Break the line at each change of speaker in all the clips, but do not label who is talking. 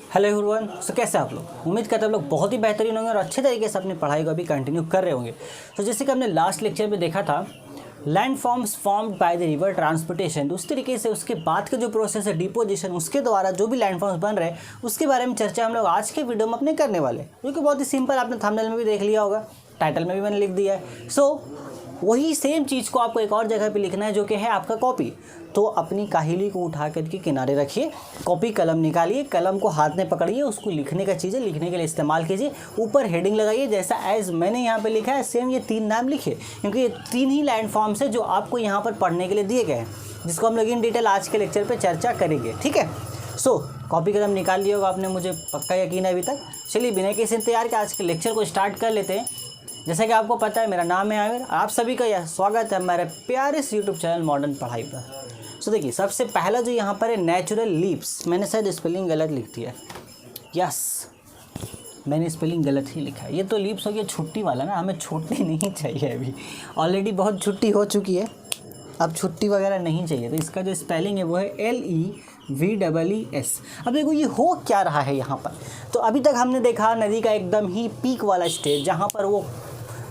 Hello everyone. सो कैसे आप लोग? उम्मीद करते हैं आप लोग बहुत ही बेहतरीन होंगे और अच्छे तरीके से अपनी पढ़ाई को अभी कंटिन्यू कर रहे होंगे। तो जैसे कि हमने लास्ट लेक्चर में देखा था land forms formed by the river transportation, तो उस तरीके से उसके बाद का जो प्रोसेस है डिपोजिशन, उसके द्वारा जो भी लैंड फॉर्म्स बन रहे हैं उसके बारे में चर्चा हम लोग आज के वीडियो में अपने करने वाले हैं, जो कि बहुत ही सिंपल, आपने थंबनेल में भी देख लिया होगा, टाइटल में भी मैंने लिख दिया है। सो वही सेम चीज़ को आपको एक और जगह पे लिखना है जो कि है आपका कॉपी। तो अपनी काहिली को उठा करके किनारे रखिए, कॉपी कलम निकालिए, कलम को हाथ में पकड़िए, उसको लिखने का चीज़ है, लिखने के लिए इस्तेमाल कीजिए। ऊपर हेडिंग लगाइए, जैसा एज मैंने यहाँ पे लिखा है सेम ये 3 नाम लिखिए, क्योंकि ये 3 ही लैंड फॉर्म्स है जो आपको यहाँ पर पढ़ने के लिए दिए गए हैं, जिसको हम लोग इन डिटेल आज के लेक्चर पर चर्चा करेंगे। ठीक है, सो कॉपी कलम निकाल लिया होगा आपने, मुझे पक्का यकीन है अभी तक। चलिए बिना किसी इंतजार के आज के लेक्चर को स्टार्ट कर लेते हैं। जैसा कि आपको पता है मेरा नाम है आमिर, आप सभी का यह स्वागत है हमारे प्यारे से यूट्यूब चैनल मॉडर्न पढ़ाई पर। सो देखिए, सबसे पहला जो यहाँ पर है नेचुरल लीव्स, मैंने शायद स्पेलिंग गलत लिख दिया है। यस, मैंने स्पेलिंग गलत ही लिखा है। ये तो लीव्स हो गया छुट्टी वाला ना, हमें छुट्टी नहीं चाहिए अभी, ऑलरेडी बहुत छुट्टी हो चुकी है, अब छुट्टी वगैरह नहीं चाहिए। तो इसका जो स्पेलिंग है वो है LEVEES। अब देखो ये हो क्या रहा है यहाँ पर। तो अभी तक हमने देखा नदी का एकदम ही पीक वाला स्टेज, जहाँ पर वो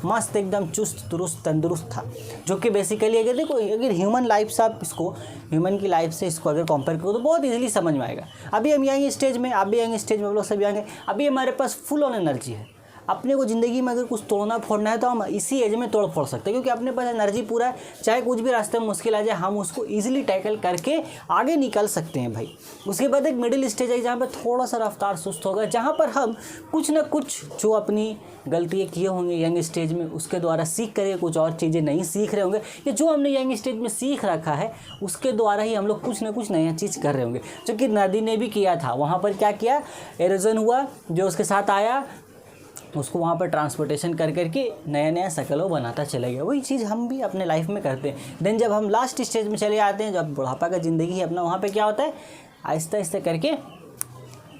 मस्त एकदम चुस्त दुरुस्त तंदुरुस्त था, जो कि बेसिकली अगर देखो अगर ह्यूमन लाइफ से आप इसको ह्यूमन की लाइफ से इसको अगर कंपेयर करो तो बहुत इजीली समझ में आएगा। अभी हम यहाँ स्टेज में, आप भी आएंगे स्टेज में, हम लोग सभी आएंगे। अभी हमारे पास फुल ऑन एनर्जी है। अपने को ज़िंदगी में अगर कुछ तोड़ना फोड़ना है तो हम इसी एज में तोड़ फोड़ सकते हैं, क्योंकि अपने पास एनर्जी पूरा है। चाहे कुछ भी रास्ते में मुश्किल आ जाए, हम उसको इजीली टैकल करके आगे निकल सकते हैं भाई। उसके बाद एक मिडिल स्टेज है जहाँ पर थोड़ा सा रफ्तार सुस्त होगा, जहाँ पर हम कुछ ना कुछ जो अपनी गलतियाँ किए होंगे यंग स्टेज में उसके द्वारा सीख करके कुछ और चीज़ें नहीं सीख रहे होंगे, या जो हमने यंग स्टेज में सीख रखा है उसके द्वारा ही हम लोग कुछ ना कुछ नया चीज़ कर रहे होंगे, जो कि नदी ने भी किया था। वहाँ पर क्या किया, एरोजन हुआ, जो उसके साथ आया उसको वहाँ पर ट्रांसपोर्टेशन कर करके नया नया शकलों बनाता चला गया। वही चीज़ हम भी अपने लाइफ में करते हैं। देन जब हम लास्ट स्टेज में चले आते हैं, जब बुढ़ापा का ज़िंदगी है अपना, वहाँ पे क्या होता है, आहिस्ता आहिस्ता करके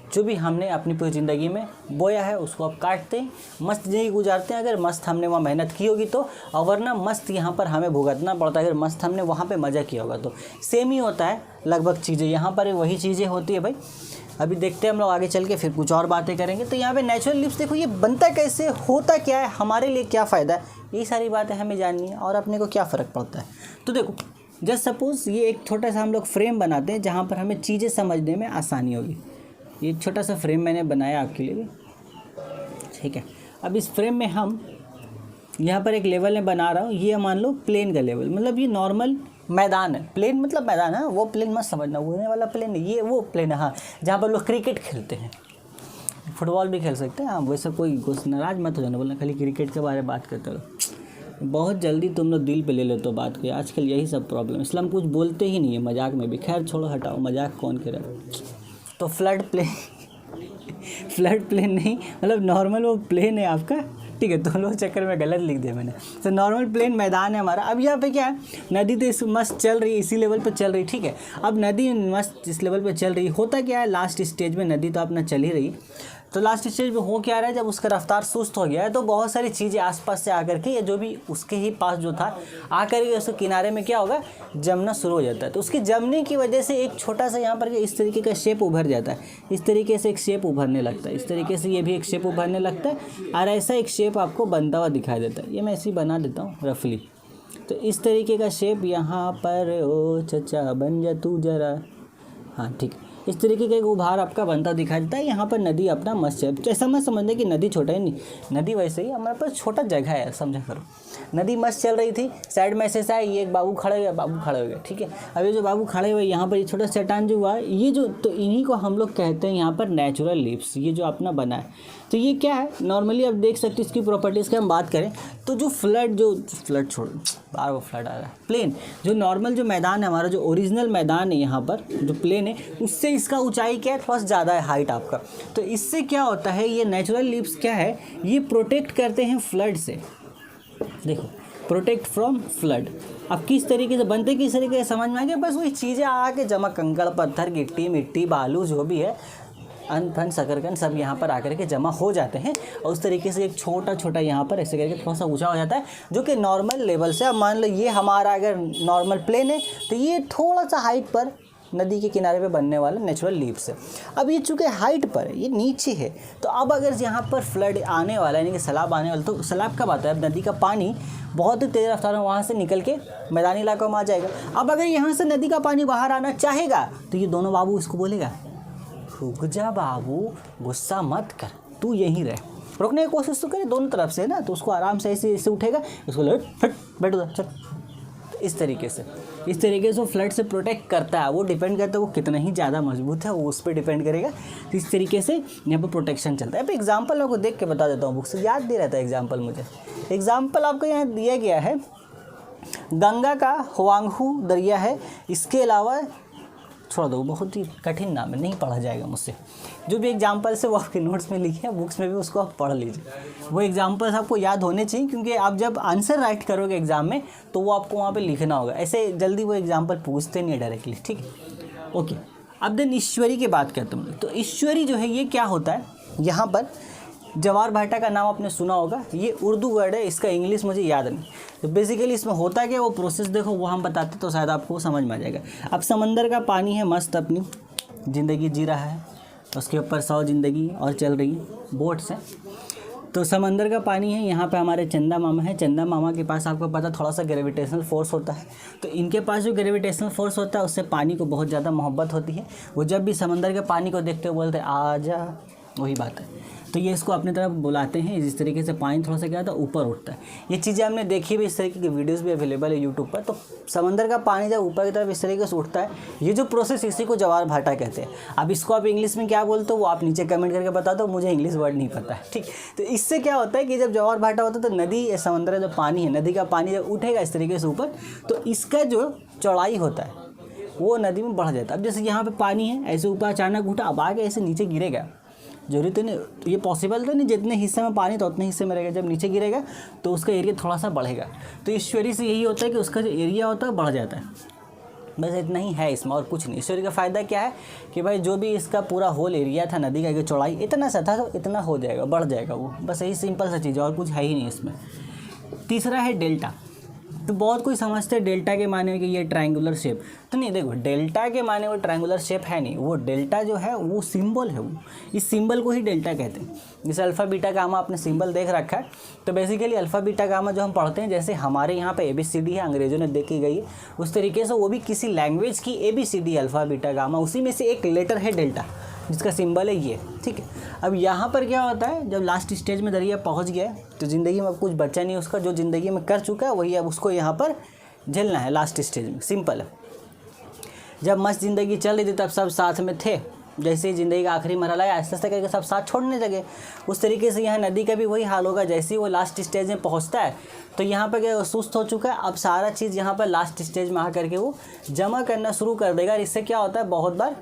जो भी हमने अपनी पूरी ज़िंदगी में बोया है उसको अब काटते हैं, मस्त ज़िंदगी गुजारते हैं अगर मस्त हमने वहाँ मेहनत की होगी तो, और वरना मस्त यहाँ पर हमें भुगतना पड़ता है अगर मस्त हमने वहाँ पे मज़ा किया होगा तो। सेम ही होता है लगभग चीज़ें, यहाँ पर वही चीज़ें होती है भाई। अभी देखते हैं हम लोग आगे चल के, फिर कुछ और बातें करेंगे। तो यहाँ पे नेचुरल लीव्स देखो, ये बनता कैसे, होता क्या है, हमारे लिए क्या फ़ायदा है, ये सारी बातें हमें जाननी है और अपने को क्या फ़र्क पड़ता है। तो देखो जस्ट सपोज़ ये एक छोटा सा हम लोग फ्रेम बनाते हैं जहाँ पर हमें चीज़ें समझने में आसानी होगी। ये छोटा सा फ्रेम मैंने बनाया आपके लिए, ठीक है। अब इस फ्रेम में हम यहाँ पर एक लेवल में बना रहा हूँ, ये मान लो प्लेन का लेवल, मतलब ये नॉर्मल मैदान है। प्लेन मतलब मैदान है, वो प्लेन मत समझना, उड़ने वाला प्लेन नहीं, ये वो प्लेन है हाँ, जहाँ पर लोग क्रिकेट खेलते हैं, फुटबॉल भी खेल सकते हैं। हाँ वैसे कोई नाराज मत हो जाना, बोलना खाली क्रिकेट के बारे में बात करते रहो, बहुत जल्दी तुम लोग दिल पे ले लेते हो बात के। आजकल यही सब प्रॉब्लम, इसलिए हम कुछ बोलते ही नहीं है मजाक में भी। खैर छोड़ो, हटाओ, मजाक कौन करे। तो फ्लड प्लेन नहीं, मतलब नॉर्मल वो प्लेन है आपका, ठीक है। दोनों चक्कर में गलत लिख दिया मैंने। तो नॉर्मल प्लेन मैदान है हमारा। अब यहाँ पे क्या है, नदी तो इस मस्त चल रही है, इसी लेवल पे चल रही, ठीक है। अब नदी मस्त इस लेवल पे चल रही, होता क्या है लास्ट स्टेज में नदी तो अपना चल ही रही, तो लास्ट स्टेज में हो क्या रहा है, जब उसका रफ्तार सुस्त हो गया है तो बहुत सारी चीज़ें आसपास से आकर के, या जो भी उसके ही पास जो था आकर के उसके किनारे में क्या होगा, जमना शुरू हो जाता है। तो उसके जमने की वजह से एक छोटा सा यहाँ पर इस तरीके का शेप उभर जाता है, इस तरीके से एक शेप उभरने लगता है, इस तरीके से ये भी एक शेप उभरने लगता है, और ऐसा एक शेप आपको बनता हुआ दिखाई देता है। ये मैं ऐसे ही बना देता हूँ रफली। तो इस तरीके का शेप यहाँ पर, ओ चचा बन जा तू जरा, हाँ ठीक है, इस तरीके का एक उभार आपका बनता दिखाई देता है। यहाँ पर नदी अपना मस्त है। तो ऐसा मत समझने कि नदी छोटा है, नहीं, नदी वैसे ही हमारे पास छोटा जगह है, समझा करो। नदी मस्त चल रही थी, साइड में ऐसे है, ये एक बाबू खड़े हुए, बाबू खड़े हुए, ठीक है। अब ये जो बाबू खड़े हुए यहाँ पर ये छोटा चट्टान जो हुआ ये जो, तो इन्हीं को हम लोग कहते हैं यहाँ पर नेचुरल लीव्स, ये जो अपना बना है। तो ये क्या है, नॉर्मली आप देख सकते हो इसकी प्रॉपर्टीज़ की हम बात करें तो जो फ्लड छोड़ो, बार वो फ्लड आ रहा है, प्लेन जो नॉर्मल जो मैदान है हमारा, जो ओरिजिनल मैदान है यहाँ पर जो प्लेन है, उससे इसका ऊंचाई क्या है, थोड़ा सा ज़्यादा है हाइट आपका। तो इससे क्या होता है, ये नेचुरल लीव्स क्या है, ये प्रोटेक्ट करते हैं फ्लड से। देखो, प्रोटेक्ट फ्रॉम फ्लड। अब किस तरीके से बनते, किस तरीके से समझ में आ गया, बस वही चीज़ें आके जमा, कंकड़ पत्थर गिट्टी मिट्टी बालू जो भी है, अन्न फन शकरकंद सब यहाँ पर आकर के जमा हो जाते हैं, और उस तरीके से एक छोटा छोटा यहाँ पर ऐसे करके थोड़ा सा ऊंचा हो जाता है, जो कि नॉर्मल लेवल से। अब मान लो ये हमारा अगर नॉर्मल प्लेन है तो ये थोड़ा सा हाइट पर नदी के किनारे पे बनने वाला नेचुरल लीव्स है। अब ये चूँकि हाइट पर है, ये नीचे है, तो अब अगर यहाँ पर फ्लड आने वाला है, यानी कि सैलाब आने वाला, तो सैलाब कब आता है? अब नदी का पानी बहुत ही तेज़ रफ्तार में वहाँ से निकल के मैदानी इलाकों में आ जाएगा। अब अगर यहाँ से नदी का पानी बाहर आना चाहेगा तो ये दोनों बाबू इसको बोलेगा, रुक जा बाबू, गुस्सा मत कर, तू यहीं रह। रुकने की कोशिश तो करे दोनों तरफ से ना, तो उसको आराम से ऐसे उठेगा, इसको लट फट बैठ उधर चल। इस तरीके से वो फ्लड से प्रोटेक्ट करता है। वो डिपेंड करता है वो कितना ही ज़्यादा मजबूत है, वो उस पर डिपेंड करेगा। तो इस तरीके से यहाँ पर प्रोटेक्शन चलता है। अब एग्जाम्पल आपको देख के बता देता हूँ, बुक से याद नहीं रहता एग्जाम्पल मुझे। एग्जाम्पल आपको यहाँ दिया गया है, गंगा का हुआंगहू दरिया है। इसके अलावा छोड़ दो, बहुत ही कठिन नाम है, नहीं पढ़ा जाएगा मुझसे। जो भी एग्जाम्पल्स है वो आपके नोट्स में लिखे हैं, बुक्स में भी उसको आप पढ़ लीजिए। वो एग्जाम्पल्स आपको याद होने चाहिए, क्योंकि आप जब आंसर राइट करोगे एग्जाम में तो वो आपको वहाँ पे लिखना होगा। ऐसे जल्दी वो एग्जाम्पल पूछते नहीं है डायरेक्टली, ठीक है, ओके। अब देन ईश्वरी की बात करते हैं। तो ईश्वरी जो है ये क्या होता है, यहाँ पर जवार भाटा का नाम आपने सुना होगा, ये उर्दू वर्ड है, इसका इंग्लिश मुझे याद नहीं। तो बेसिकली इसमें होता क्या, वो प्रोसेस देखो, वो हम बताते तो शायद आपको समझ में आ जाएगा। अब समंदर का पानी है, मस्त अपनी ज़िंदगी जी रहा है, उसके ऊपर 100 ज़िंदगी और चल रही है बोट से। तो समंदर का पानी है, यहाँ पे हमारे चंदा मामा है। चंदा मामा के पास आपको पता थोड़ा सा ग्रेविटेशनल फोर्स होता है। तो इनके पास जो ग्रेविटेशनल फोर्स होता है उससे पानी को बहुत ज़्यादा मोहब्बत होती है। वो जब भी समंदर के पानी को देखते हो बोलते हैं आ जा, वही बात है। तो ये इसको अपनी तरफ बुलाते हैं। जिस तरीके से पानी थोड़ा सा क्या होता है, ऊपर उठता है। ये चीज़ें हमने देखी भी, इस तरीके की वीडियोस भी अवेलेबल है यूट्यूब पर। तो समंदर का पानी जब ऊपर की तरफ इस तरीके से उठता है, ये जो प्रोसेस, इसी को जवार भाटा कहते हैं। अब इसको आप इंग्लिश में क्या बोलते हो वो आप नीचे कमेंट करके बता दो, मुझे इंग्लिश वर्ड नहीं पता है, ठीक। तो इससे क्या होता है कि जब जवार भाटा होता है तो नदी या समंदर का जो पानी है, नदी का पानी जब उठेगा इस तरीके से ऊपर, तो इसका जो चौड़ाई होता है वो नदी में बढ़ जाता है। अब जैसे यहाँ पे पानी है, ऐसे ऊपर अचानक उठा, अब आगे ऐसे नीचे गिरेगा, जरूरी तो नहीं, ये पॉसिबल तो नहीं, जितने हिस्से में पानी तो उतने हिस्से में रहेगा। जब नीचे गिरेगा तो उसका एरिया थोड़ा सा बढ़ेगा। तो ईश्वरी से यही होता है कि उसका जो एरिया होता है बढ़ जाता है। बस इतना ही है इसमें, और कुछ नहीं। ईश्वरी का फ़ायदा क्या है कि भाई जो भी इसका पूरा होल एरिया था नदी का, चौड़ाई इतना सा था तो इतना हो जाएगा, बढ़ जाएगा वो। बस यही सिंपल सा चीज़ है, और कुछ है ही नहीं इसमें। तीसरा है डेल्टा। तो बहुत कोई समझते हैं डेल्टा के माने कि ये ट्रायंगुलर शेप, तो नहीं, देखो डेल्टा के माने वो ट्रायंगुलर शेप है नहीं। वो डेल्टा जो है वो सिंबल है, वो इस सिंबल को ही डेल्टा कहते हैं। जैसे अल्फ़ा बीटा गामा आपने सिंबल देख रखा है, तो बेसिकली अल्फ़ा बीटा गामा जो हम पढ़ते हैं, जैसे हमारे यहाँ पे ABCD है, अंग्रेज़ों ने देखी गई है, उस तरीके से वो भी किसी लैंग्वेज की ABCD अल्फ़ा बीटा गामा, उसी में से एक लेटर है डेल्टा, जिसका सिंबल है ये, ठीक है। अब यहाँ पर क्या होता है, जब लास्ट स्टेज में दरिया पहुँच गया तो ज़िंदगी में अब कुछ बचा नहीं उसका, जो ज़िंदगी में कर चुका है वही अब उसको यहाँ पर झेलना है लास्ट स्टेज में, सिंपल है। जब मस्त ज़िंदगी चल रही थी तब सब साथ में थे, जैसे ही ज़िंदगी का आखिरी मरहला है आहिस्ता आहिस्ता करके सब साथ छोड़ने लगे। उस तरीके से यहाँ नदी का भी वही हाल होगा। जैसे ही वो लास्ट स्टेज में पहुँचता है तो यहाँ पर क्या सुस्त हो चुका है, अब सारा चीज़ यहाँ पर लास्ट स्टेज में आ करके वो जमा करना शुरू कर देगा। इससे क्या होता है, बहुत बार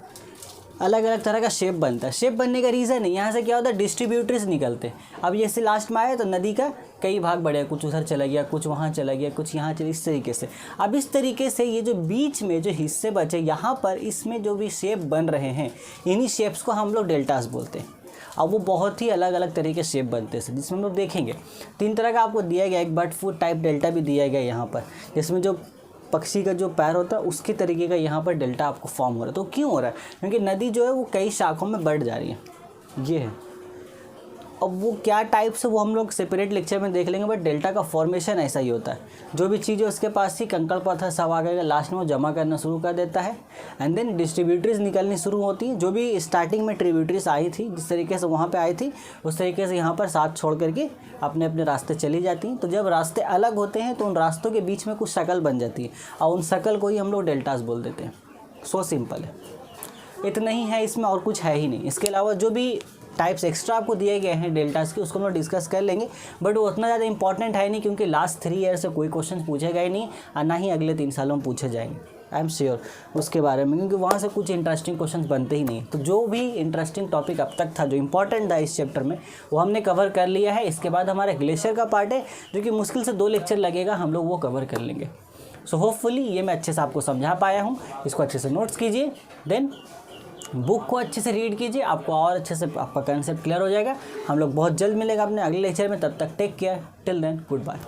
अलग अलग तरह का शेप बनता है। शेप बनने का रीज़न है, यहाँ से क्या होता है, डिस्ट्रीब्यूटर्स निकलते हैं। अब ये से लास्ट में आया तो नदी का कई भाग बढ़े, कुछ उधर चला गया, कुछ वहाँ चला गया, कुछ यहाँ चला, इस तरीके से। अब इस तरीके से ये जो बीच में जो हिस्से बचे यहाँ पर, इसमें जो भी शेप बन रहे हैं, इन्हीं शेप्स को हम लोग डेल्टास बोलते हैं। अब वो बहुत ही अलग अलग तरीके शेप बनते हैं, जिसमें हम लोग देखेंगे 3 तरह का आपको दिया गया। एक बर्ड फूट टाइप डेल्टा भी दिया गया यहाँ पर, जिसमें जो पक्षी का जो पैर होता है उसके तरीके का यहाँ पर डेल्टा आपको फॉर्म हो रहा है। तो क्यों हो रहा है, क्योंकि नदी जो है वो कई शाखाओं में बढ़ जा रही है, ये है। अब वो क्या टाइप से वो हम लोग सेपरेट लेक्चर में देख लेंगे, बट डेल्टा का फॉर्मेशन ऐसा ही होता है। जो भी चीज़ें उसके पास थी, कंकड़ पत्थर सब आ गया, लास्ट में वो जमा करना शुरू कर देता है। एंड देन डिस्ट्रीब्यूटरीज निकलनी शुरू होती हैं। जो भी स्टार्टिंग में ट्रिब्यूटरीज आई थी, जिस तरीके से वहाँ पे आई थी, उस तरीके से यहाँ पर साथ छोड़ करके अपने अपने रास्ते चली जाती हैं। तो जब रास्ते अलग होते हैं तो उन रास्तों के बीच में कुछ शक्ल बन जाती है, और उन शक्ल को ही हम लोग डेल्टास बोल देते हैं। सो सिंपल है, इतना ही है इसमें, और कुछ है ही नहीं। इसके अलावा जो भी टाइप्स एक्स्ट्रा आपको दिए गए हैं डेल्टास के, उसको हम लोग डिस्कस कर लेंगे, बट वो उतना ज़्यादा इंपॉर्टेंट है नहीं, क्योंकि लास्ट 3 ईयर से कोई क्वेश्चन पूछेगा ही नहीं, और ना ही अगले 3 सालों में पूछे जाएंगे। आई एम श्योर उसके बारे में, क्योंकि वहाँ से कुछ इंटरेस्टिंग क्वेश्चन बनते ही नहीं। तो जो भी इंटरेस्टिंग टॉपिक अब तक था, जो इंपॉर्टेंट था इस चैप्टर में, वो हमने कवर कर लिया है। इसके बाद हमारा ग्लेशियर का पार्ट है, जो कि मुश्किल से 2 लेक्चर लगेगा, हम लोग वो कवर कर लेंगे। सो होपफुली ये मैं अच्छे से आपको समझा पाया हूँ। इसको अच्छे से नोट्स कीजिए, देन बुक को अच्छे से रीड कीजिए, आपको और अच्छे से आपका कंसेप्ट क्लियर हो जाएगा। हम लोग बहुत जल्द मिलेगा अपने अगले लेक्चर में, तब तक take care, till then good bye.